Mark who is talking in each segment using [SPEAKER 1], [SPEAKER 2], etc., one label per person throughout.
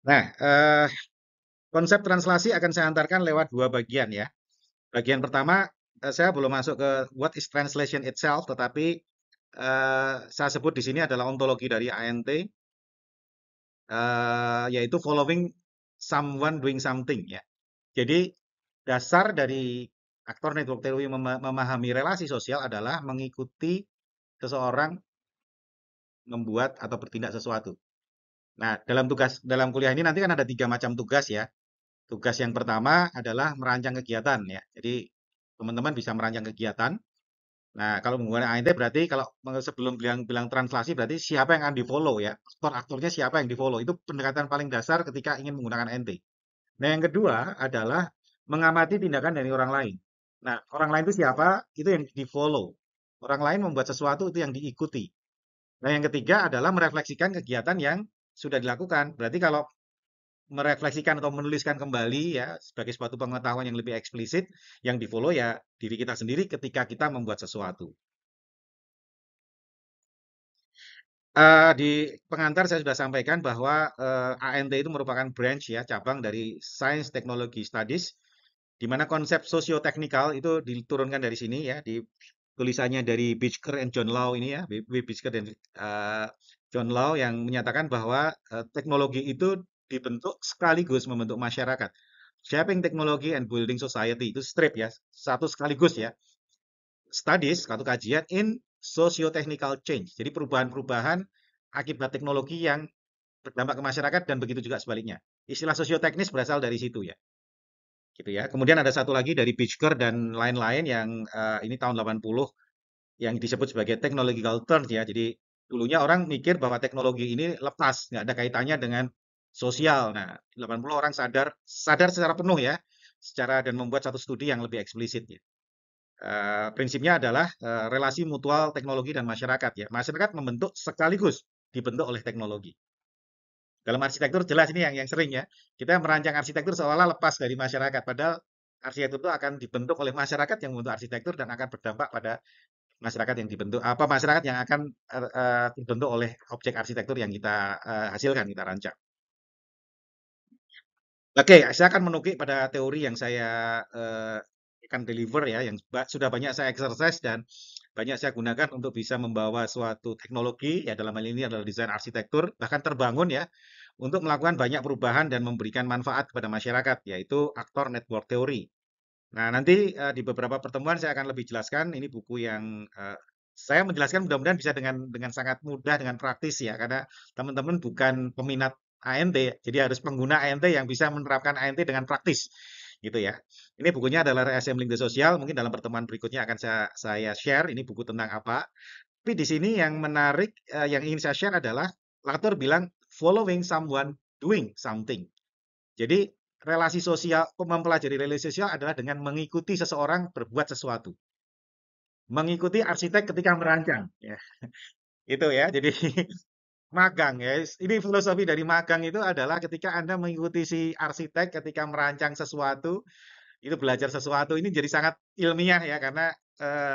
[SPEAKER 1] Nah, konsep translasi akan saya antarkan lewat dua bagian ya. Bagian pertama, saya belum masuk ke what is translation itself, tetapi saya sebut di sini adalah ontologi dari ANT, yaitu following someone doing something ya. Jadi dasar dari aktor network theory memahami relasi sosial adalah mengikuti seseorang membuat atau bertindak sesuatu. Nah, dalam kuliah ini nanti kan ada tiga macam tugas ya. Tugas yang pertama adalah merancang kegiatan ya. Jadi teman-teman bisa merancang kegiatan. Nah, kalau menggunakan ANT berarti kalau sebelum bilang translasi berarti siapa yang akan di-follow ya. Aktor-aktornya siapa yang di-follow. Itu pendekatan paling dasar ketika ingin menggunakan ANT. Nah, yang kedua adalah mengamati tindakan dari orang lain. Nah, orang lain itu siapa? Itu yang di-follow. Orang lain membuat sesuatu itu yang diikuti. Nah, yang ketiga adalah merefleksikan kegiatan yang sudah dilakukan. Berarti kalau merefleksikan atau menuliskan kembali ya sebagai suatu pengetahuan yang lebih eksplisit, yang di-follow ya diri kita sendiri ketika kita membuat sesuatu. Di pengantar saya sudah sampaikan bahwa ANT itu merupakan branch ya, cabang dari Science Technology Studies, di mana konsep sosioteknikal itu diturunkan dari sini ya, di tulisannya dari Bitsker and John Law ini ya, Bitsker dan John Law yang menyatakan bahwa teknologi itu dibentuk sekaligus membentuk masyarakat. Shaping Technology and Building Society itu strip ya, satu sekaligus ya. Studies, satu kajian in socio-technical change. Jadi perubahan-perubahan akibat teknologi yang berdampak ke masyarakat dan begitu juga sebaliknya. Istilah sosioteknis berasal dari situ ya. Gitu ya. Kemudian ada satu lagi dari Bitsker dan lain-lain yang ini tahun 80 yang disebut sebagai technological turn ya. Jadi dulunya orang mikir bahwa teknologi ini lepas, nggak ada kaitannya dengan sosial. Nah, 80 orang sadar secara penuh ya, secara dan membuat satu studi yang lebih eksplisit ya. Prinsipnya adalah relasi mutual teknologi dan masyarakat ya. Masyarakat membentuk sekaligus dibentuk oleh teknologi. Dalam arsitektur jelas ini yang sering ya. Kita merancang arsitektur seolah lepas dari masyarakat, padahal arsitektur itu akan dibentuk oleh masyarakat yang membentuk arsitektur dan akan berdampak pada masyarakat yang dibentuk masyarakat yang akan dibentuk oleh objek arsitektur yang kita hasilkan, kita rancang. Oke, saya akan menukik pada teori yang saya akan deliver ya, yang sudah banyak saya exercise dan banyak saya gunakan untuk bisa membawa suatu teknologi, ya dalam hal ini adalah desain arsitektur, bahkan terbangun ya, untuk melakukan banyak perubahan dan memberikan manfaat kepada masyarakat, yaitu aktor network theory. Nah, nanti di beberapa pertemuan saya akan lebih jelaskan. Ini buku yang saya menjelaskan mudah-mudahan bisa dengan sangat mudah, dengan praktis ya, karena teman-teman bukan peminat ANT, jadi harus pengguna ANT yang bisa menerapkan ANT dengan praktis, gitu ya. Ini bukunya adalah Reassembling the Social. Mungkin dalam pertemuan berikutnya akan saya share. Ini buku tentang apa. Tapi di sini yang menarik, yang ingin saya share adalah Latour bilang following someone doing something. Jadi relasi sosial, mempelajari relasi sosial adalah dengan mengikuti seseorang berbuat sesuatu. Mengikuti arsitek ketika merancang. Ya, itu ya. Jadi magang ya. Ini filosofi dari magang itu adalah ketika Anda mengikuti si arsitek ketika merancang sesuatu, itu belajar sesuatu ini jadi sangat ilmiah ya karena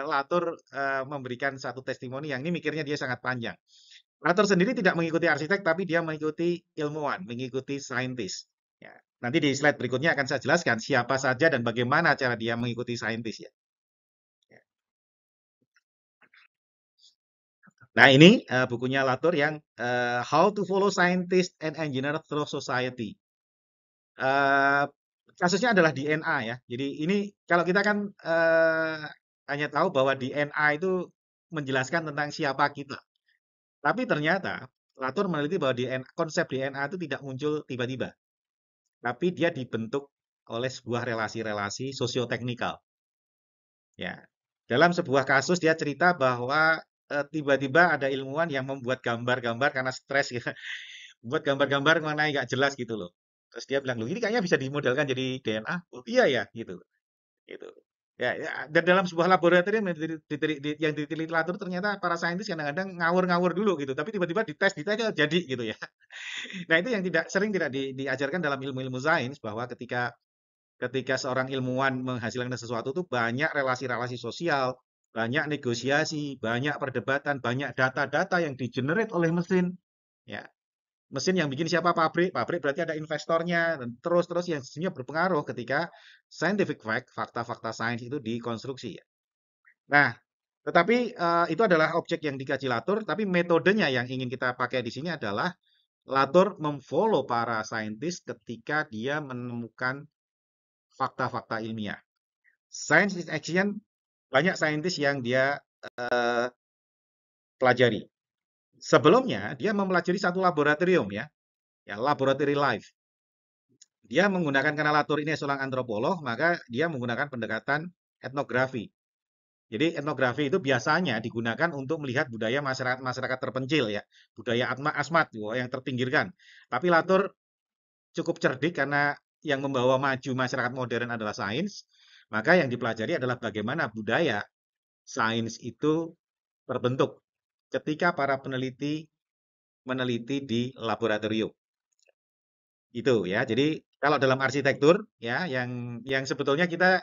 [SPEAKER 1] Latour memberikan satu testimoni yang ini mikirnya dia sangat panjang. Latour sendiri tidak mengikuti arsitek tapi dia mengikuti ilmuwan, mengikuti saintis. Ya. Nanti di slide berikutnya akan saya jelaskan siapa saja dan bagaimana cara dia mengikuti saintis ya. Ya. Nah ini bukunya Latour yang How to Follow Scientists and Engineers Through Society. Eh, Kasusnya adalah DNA ya. Jadi ini kalau kita kan hanya tahu bahwa DNA itu menjelaskan tentang siapa kita. Tapi ternyata Latour meneliti bahwa konsep DNA itu tidak muncul tiba-tiba, tapi dia dibentuk oleh sebuah relasi-relasi sosioteknikal. Ya, dalam sebuah kasus dia cerita bahwa tiba-tiba ada ilmuwan yang membuat gambar-gambar karena stres ya, buat gambar-gambar mengenai nggak jelas gitu loh. Terus dia bilang, loh ini kayaknya bisa dimodelkan jadi DNA. Oh iya ya, gitu. Gitu. Ya, ya, dan dalam sebuah laboratorium yang diteliti Latour ternyata para saintis kadang-kadang ngawur-ngawur dulu gitu, tapi tiba-tiba dites jadi gitu ya. Nah, itu yang tidak diajarkan dalam ilmu-ilmu sains bahwa ketika ketika seorang ilmuwan menghasilkan sesuatu itu banyak relasi-relasi sosial, banyak negosiasi, banyak perdebatan, banyak data-data yang di-generate oleh mesin. Ya, Mesin yang bikin siapa? Pabrik. Pabrik berarti ada investornya dan terus yang sebenarnya berpengaruh ketika scientific fact, fakta-fakta sains itu dikonstruksi ya. Nah, tetapi itu adalah objek yang dikaji Latour, tapi metodenya yang ingin kita pakai di sini adalah Latour memfollow para saintis ketika dia menemukan fakta-fakta ilmiah. Science is action, banyak saintis yang dia pelajari. Sebelumnya, dia mempelajari satu laboratorium ya, laboratory life. Dia menggunakan karena Latour ini seorang antropolog, maka dia menggunakan pendekatan etnografi. Jadi etnografi itu biasanya digunakan untuk melihat budaya masyarakat terpencil ya, budaya asmat yang terpinggirkan. Tapi Latour cukup cerdik karena yang membawa maju masyarakat modern adalah sains, maka yang dipelajari adalah bagaimana budaya sains itu terbentuk ketika para peneliti meneliti di laboratorium. Itu ya. Jadi kalau dalam arsitektur ya yang sebetulnya kita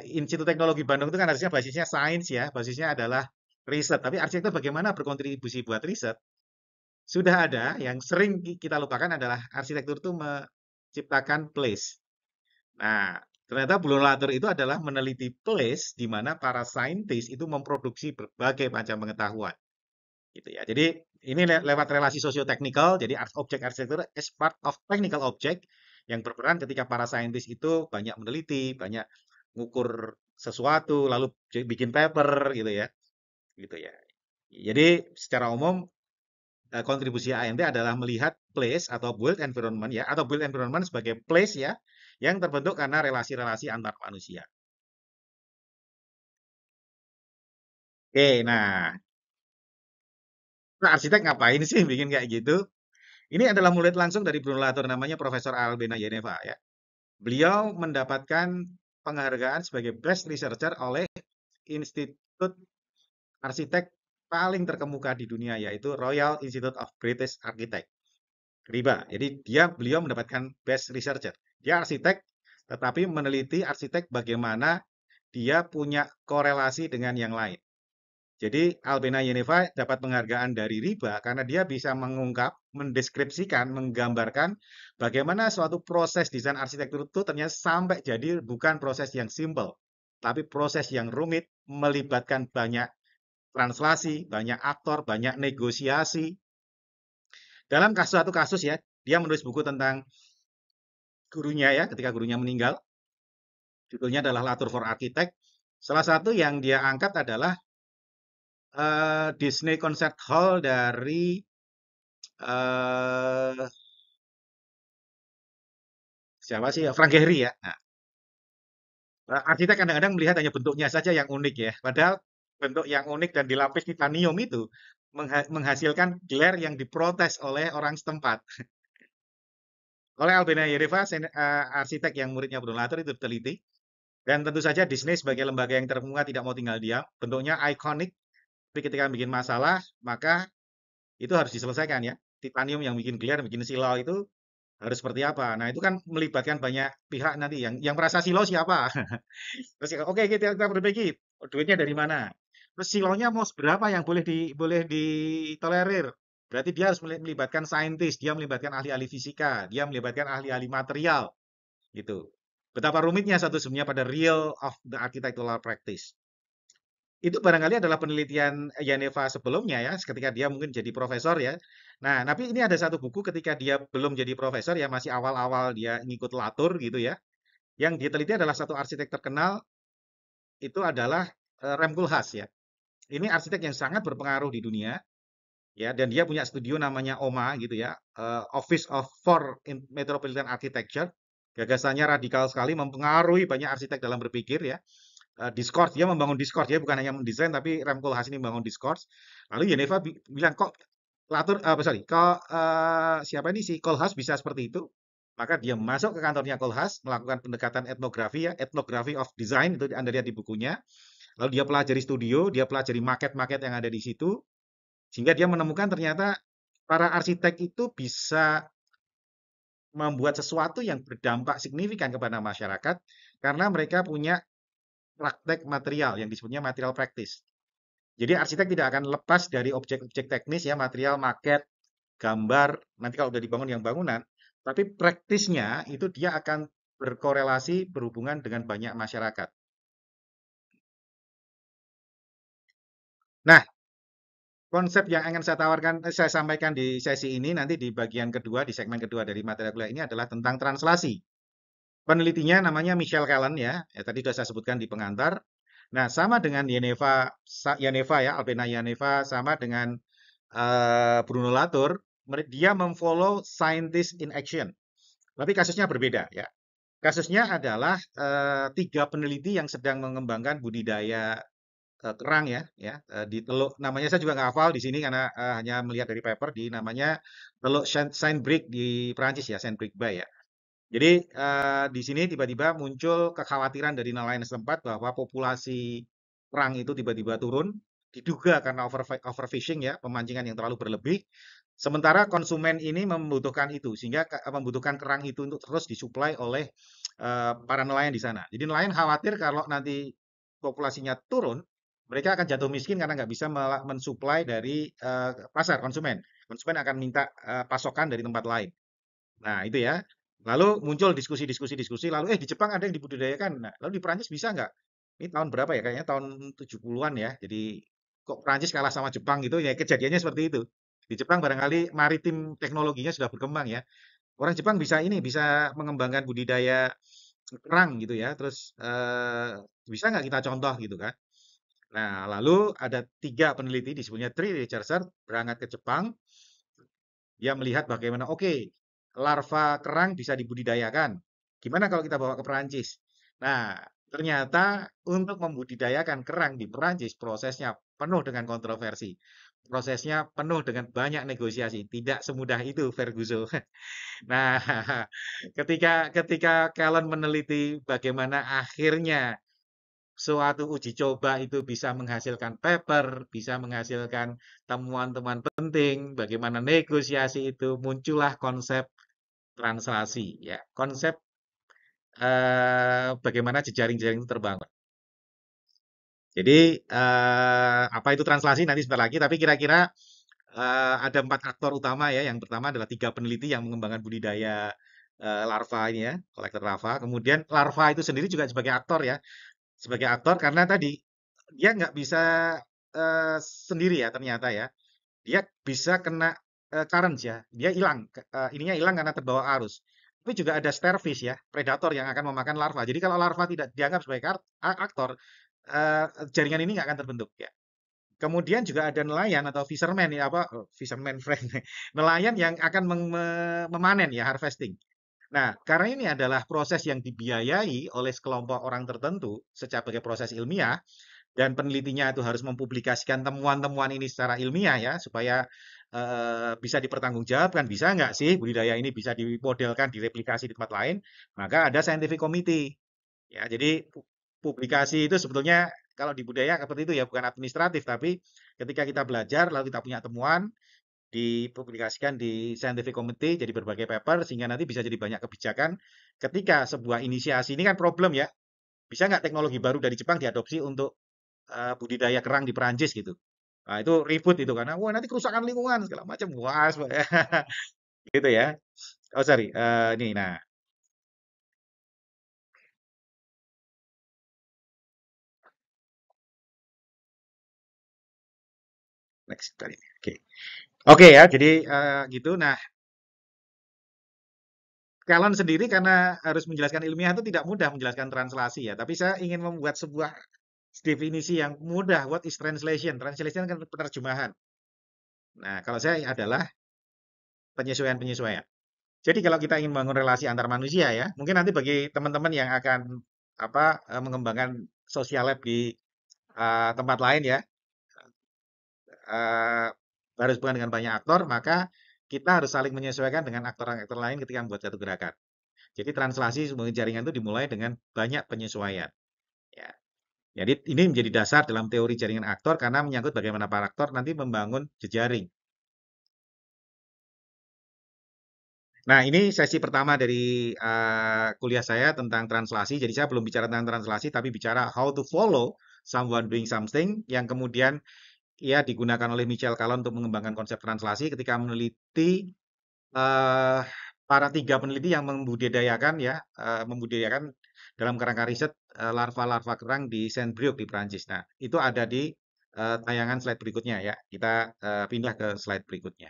[SPEAKER 1] Institut Teknologi Bandung itu kan harusnya basisnya sains ya, basisnya adalah riset. Tapi arsitektur bagaimana berkontribusi buat riset? Sudah ada yang sering kita lupakan adalah arsitektur itu menciptakan place. Nah, ternyata Bruno Latour itu adalah meneliti place di mana para saintis itu memproduksi berbagai macam pengetahuan. Gitu ya. Jadi ini lewat relasi sosioteknikal, jadi objek arsitektur is part of technical object yang berperan ketika para saintis itu banyak meneliti, banyak ngukur sesuatu, lalu bikin paper gitu ya, gitu ya. Jadi secara umum kontribusi ANT adalah melihat place atau built environment ya, atau built environment sebagai place ya, yang terbentuk karena relasi-relasi antar manusia. Oke, nah arsitek ngapain sih bikin kayak gitu? Ini adalah murid langsung dari Bruno Latour, namanya Profesor Albena Yeneva ya. Beliau mendapatkan penghargaan sebagai Best Researcher oleh Institut Arsitek paling terkemuka di dunia, yaitu Royal Institute of British Architects, RIBA. Jadi beliau mendapatkan Best Researcher. Dia arsitek, tetapi meneliti arsitek bagaimana dia punya korelasi dengan yang lain. Jadi Albena Yeneva dapat penghargaan dari RIBA karena dia bisa mengungkap, mendeskripsikan, menggambarkan bagaimana suatu proses desain arsitektur itu ternyata sampai jadi bukan proses yang simple, tapi proses yang rumit, melibatkan banyak translasi, banyak aktor, banyak negosiasi. Dalam satu kasus ya, dia menulis buku tentang gurunya ya, ketika gurunya meninggal. Judulnya adalah Latour for Architect. Salah satu yang dia angkat adalah Disney Concert Hall dari eh siapa sih? Frank Gehry ya. Nah, arsitek kadang-kadang melihat hanya bentuknya saja yang unik ya. Padahal bentuk yang unik dan dilapis titanium itu menghasilkan glare yang diprotes oleh orang setempat. Oleh Albena Yereva, arsitek yang muridnya Bruno Latour itu teliti. Dan tentu saja Disney sebagai lembaga yang terkemuka tidak mau tinggal diam. Bentuknya ikonik, tapi ketika bikin masalah, maka itu harus diselesaikan ya. Titanium yang bikin glare, bikin silau itu harus seperti apa. Nah, itu kan melibatkan banyak pihak nanti. Yang merasa silau siapa? Terus oke, kita perbaiki. Duitnya dari mana? Terus silonya mau seberapa yang boleh ditolerir? Berarti dia harus melibatkan saintis, dia melibatkan ahli-ahli fisika, dia melibatkan ahli-ahli material, gitu. Betapa rumitnya satu sebenarnya pada real of the architectural practice. Itu barangkali adalah penelitian Yaneva sebelumnya ya, ketika dia mungkin jadi profesor ya. Nah, tapi ini ada satu buku ketika dia belum jadi profesor ya, masih awal-awal dia ngikut Latour gitu ya. Yang diteliti adalah satu arsitek terkenal, itu adalah Rem Koolhaas ya. Ini arsitek yang sangat berpengaruh di dunia ya, dan dia punya studio namanya OMA gitu ya, Office of for Metropolitan Architecture. Gagasannya radikal sekali, mempengaruhi banyak arsitek dalam berpikir ya. Discourse, dia membangun discourse, dia bukan hanya mendesain, tapi Rem Koolhaas ini membangun discourse. Lalu Yeneva bilang kok Latour, sorry, kok siapa ini si Koolhaas bisa seperti itu? Maka dia masuk ke kantornya Koolhaas, melakukan pendekatan etnografi ya, ethnography of design, itu Anda lihat di bukunya. Lalu dia pelajari studio, dia pelajari maket-maket yang ada di situ, sehingga dia menemukan ternyata para arsitek itu bisa membuat sesuatu yang berdampak signifikan kepada masyarakat karena mereka punya praktek material yang disebutnya material practice. Jadi arsitek tidak akan lepas dari objek-objek teknis ya, material, maket, gambar, nanti kalau udah dibangun yang bangunan, tapi praktisnya itu dia akan berkorelasi, berhubungan dengan banyak masyarakat. Nah, konsep yang ingin saya tawarkan, saya sampaikan di sesi ini, nanti di bagian kedua, di segmen kedua dari materi kuliah ini adalah tentang translasi. Penelitinya namanya Michel Callan ya, tadi sudah saya sebutkan di pengantar. Nah, sama dengan Yaneva ya, Albena Yaneva, sama dengan Bruno Latour, dia memfollow scientist in action. Tapi kasusnya berbeda ya. Kasusnya adalah tiga peneliti yang sedang mengembangkan budidaya kerang ya di Teluk, namanya saya juga nggak hafal di sini karena hanya melihat dari paper, di namanya Teluk Saint-Brieuc di Prancis ya, Saint-Brieuc Bay ya. Jadi di sini tiba-tiba muncul kekhawatiran dari nelayan setempat bahwa populasi kerang itu tiba-tiba turun, diduga karena overfishing ya, pemancingan yang terlalu berlebih. Sementara konsumen ini membutuhkan itu, sehingga membutuhkan kerang itu untuk terus disuplai oleh para nelayan di sana. Jadi nelayan khawatir kalau nanti populasinya turun, mereka akan jatuh miskin karena nggak bisa mensuplai dari pasar konsumen. Konsumen akan minta pasokan dari tempat lain. Nah, itu ya. Lalu muncul diskusi, lalu di Jepang ada yang dibudidayakan. Nah, lalu di Prancis bisa nggak? Ini tahun berapa ya? Kayaknya tahun 70-an ya. Jadi kok Prancis kalah sama Jepang gitu ya, kejadiannya seperti itu. Di Jepang barangkali maritim teknologinya sudah berkembang ya. Orang Jepang bisa ini, bisa mengembangkan budidaya kerang gitu ya. Terus bisa nggak kita contoh gitu kan? Nah, lalu ada tiga peneliti disebutnya three researcher berangkat ke Jepang. Dia melihat bagaimana, oke, larva kerang bisa dibudidayakan. Gimana kalau kita bawa ke Perancis? Nah, ternyata untuk membudidayakan kerang di Perancis prosesnya penuh dengan kontroversi. Prosesnya penuh dengan banyak negosiasi. Tidak semudah itu, Ferguson. Nah, ketika ketika Callen meneliti bagaimana akhirnya suatu uji coba itu bisa menghasilkan paper, bisa menghasilkan temuan-temuan penting, bagaimana negosiasi itu, muncullah konsep translasi, ya, konsep bagaimana jejaring-jejaring itu terbangun. Jadi apa itu translasi nanti sebentar lagi, tapi kira-kira ada empat aktor utama ya. Yang pertama adalah tiga peneliti yang mengembangkan budidaya larva ini ya, kolektor larva. Kemudian larva itu sendiri juga sebagai aktor ya, sebagai aktor karena tadi dia nggak bisa sendiri ya ternyata ya. Dia bisa kena currents ya. Dia hilang, ininya hilang karena terbawa arus. Tapi juga ada starfish ya, predator yang akan memakan larva. Jadi kalau larva tidak dianggap sebagai aktor, eh, jaringan ini nggak akan terbentuk ya. Kemudian juga ada nelayan atau fisherman ya apa fisherman friend, nelayan yang akan memanen ya, harvesting. Nah, karena ini adalah proses yang dibiayai oleh sekelompok orang tertentu sebagai proses ilmiah, dan penelitinya itu harus mempublikasikan temuan-temuan ini secara ilmiah ya, supaya bisa dipertanggungjawabkan, bisa nggak sih budidaya ini bisa dimodelkan, direplikasi di tempat lain, maka ada scientific committee. Ya, jadi publikasi itu sebetulnya kalau di budaya seperti itu ya, bukan administratif, tapi ketika kita belajar lalu kita punya temuan, dipublikasikan di scientific committee jadi berbagai paper sehingga nanti bisa jadi banyak kebijakan ketika sebuah inisiasi ini kan problem ya. Bisa nggak teknologi baru dari Jepang diadopsi untuk budidaya kerang di Perancis gitu. Nah, itu ribut itu karena wah nanti kerusakan lingkungan segala macam. Wah, gitu ya. Oh, sorry. Ini nah, next kali. Oke. Oke ya, jadi gitu. Nah, Kalian sendiri karena harus menjelaskan ilmiah itu tidak mudah menjelaskan translasi ya, tapi saya ingin membuat sebuah definisi yang mudah. What is translation? Translation kan penerjemahan. Nah, kalau saya adalah penyesuaian-penyesuaian. Jadi kalau kita ingin membangun relasi antar manusia ya, mungkin nanti bagi teman-teman yang akan mengembangkan sosial lab di tempat lain ya, eh, harus bukan dengan banyak aktor, maka kita harus saling menyesuaikan dengan aktor-aktor lain ketika membuat satu gerakan. Jadi translasi sebagai jaringan itu dimulai dengan banyak penyesuaian. Ya. Jadi ini menjadi dasar dalam teori jaringan aktor karena menyangkut bagaimana para aktor nanti membangun jejaring. Nah, ini sesi pertama dari kuliah saya tentang translasi. Jadi saya belum bicara tentang translasi, tapi bicara how to follow someone doing something yang kemudian ya digunakan oleh Michel Calon untuk mengembangkan konsep translasi ketika meneliti eh, para tiga peneliti yang membudidayakan dalam kerangka riset larva-larva kerang di Saint-Brieuc di Prancis. Nah, itu ada di tayangan slide berikutnya ya. Kita pindah ke slide berikutnya.